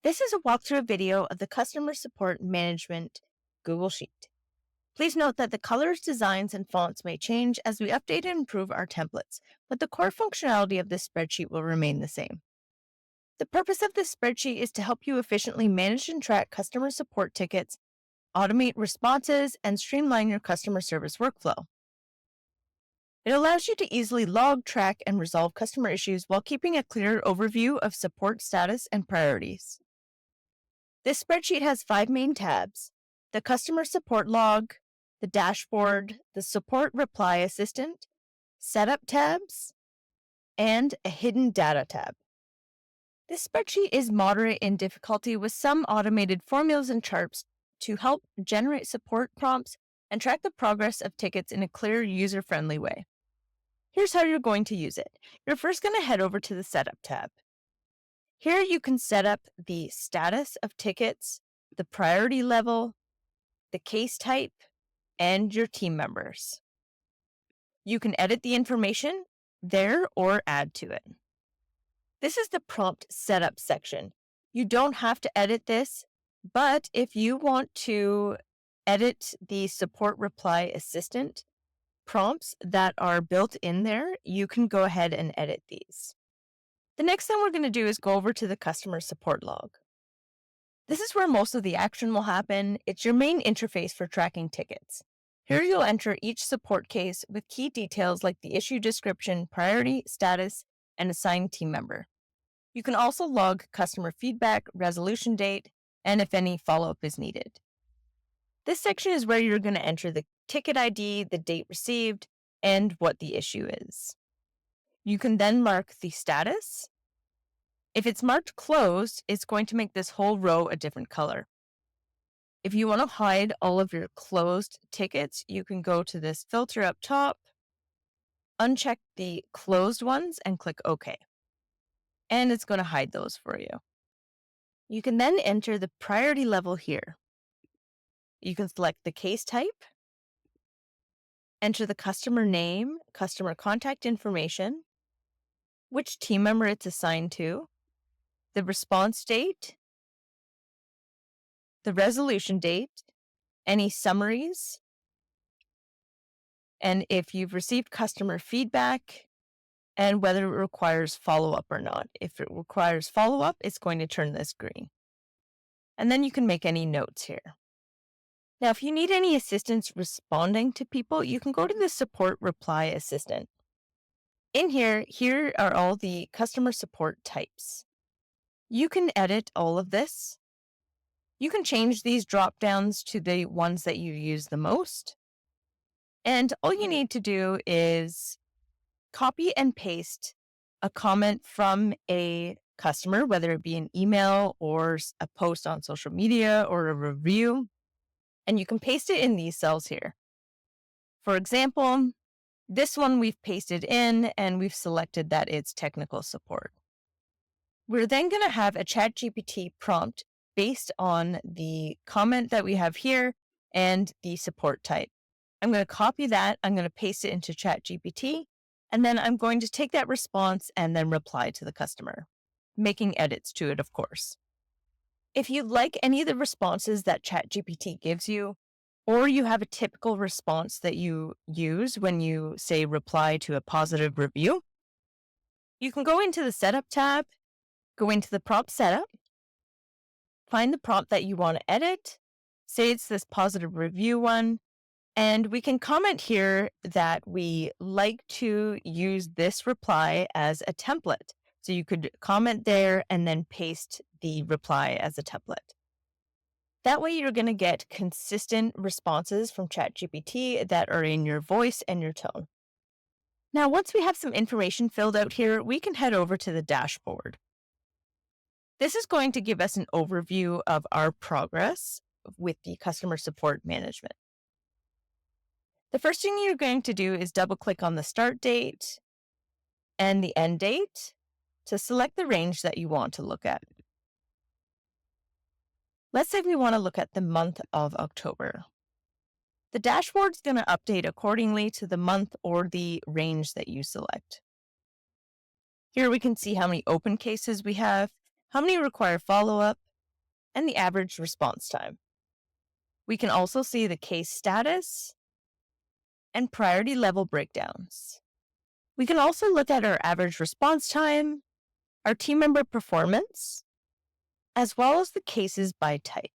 This is a walkthrough video of the Customer Support Management Google Sheet. Please note that the colors, designs, and fonts may change as we update and improve our templates, but the core functionality of this spreadsheet will remain the same. The purpose of this spreadsheet is to help you efficiently manage and track customer support tickets, automate responses, and streamline your customer service workflow. It allows you to easily log, track, and resolve customer issues while keeping a clear overview of support status and priorities. This spreadsheet has 5 main tabs: the customer support log, the dashboard, the support reply assistant, setup tabs, and a hidden data tab. This spreadsheet is moderate in difficulty with some automated formulas and charts to help generate support prompts and track the progress of tickets in a clear, user-friendly way. Here's how you're going to use it. You're first going to head over to the Setup tab. Here you can set up the status of tickets, the priority level, the case type, and your team members. You can edit the information there or add to it. This is the prompt setup section. You don't have to edit this, but if you want to edit the support reply assistant prompts that are built in there, you can go ahead and edit these. The next thing we're going to do is go over to the customer support log. This is where most of the action will happen. It's your main interface for tracking tickets. Here you'll enter each support case with key details like the issue description, priority, status, and assigned team member. You can also log customer feedback, resolution date, and if any follow-up is needed. This section is where you're going to enter the ticket ID, the date received, and what the issue is. You can then mark the status. If it's marked closed, it's going to make this whole row a different color. If you want to hide all of your closed tickets, you can go to this filter up top, uncheck the closed ones, and click OK. And it's going to hide those for you. You can then enter the priority level here. You can select the case type, enter the customer name, customer contact information, which team member it's assigned to, the response date, the resolution date, any summaries, and if you've received customer feedback, and whether it requires follow-up or not. If it requires follow-up, it's going to turn this green. And then you can make any notes here. Now, if you need any assistance responding to people, you can go to the support reply assistant. In here are all the customer support types. You can edit all of this. You can change these drop-downs to the ones that you use the most. And all you need to do is copy and paste a comment from a customer, whether it be an email or a post on social media or a review, and you can paste it in these cells here. For example, this one we've pasted in and we've selected that it's technical support. We're then going to have a ChatGPT prompt based on the comment that we have here and the support type. I'm going to copy that. I'm going to paste it into ChatGPT, and then I'm going to take that response and then reply to the customer, making edits to it, of course. If you like any of the responses that ChatGPT gives you, or you have a typical response that you use when you say reply to a positive review, you can go into the Setup tab, go into the prompt setup, find the prompt that you want to edit, say it's this positive review one, and we can comment here that we like to use this reply as a template. So you could comment there and then paste the reply as a template. That way you're going to get consistent responses from ChatGPT that are in your voice and your tone. Now, once we have some information filled out here, we can head over to the dashboard. This is going to give us an overview of our progress with the customer support management. The first thing you're going to do is double-click on the start date and the end date to select the range that you want to look at. Let's say we want to look at the month of October. The dashboard is going to update accordingly to the month or the range that you select. Here we can see how many open cases we have, how many require follow-up, and the average response time. We can also see the case status and priority level breakdowns. We can also look at our average response time, our team member performance, as well as the cases by type.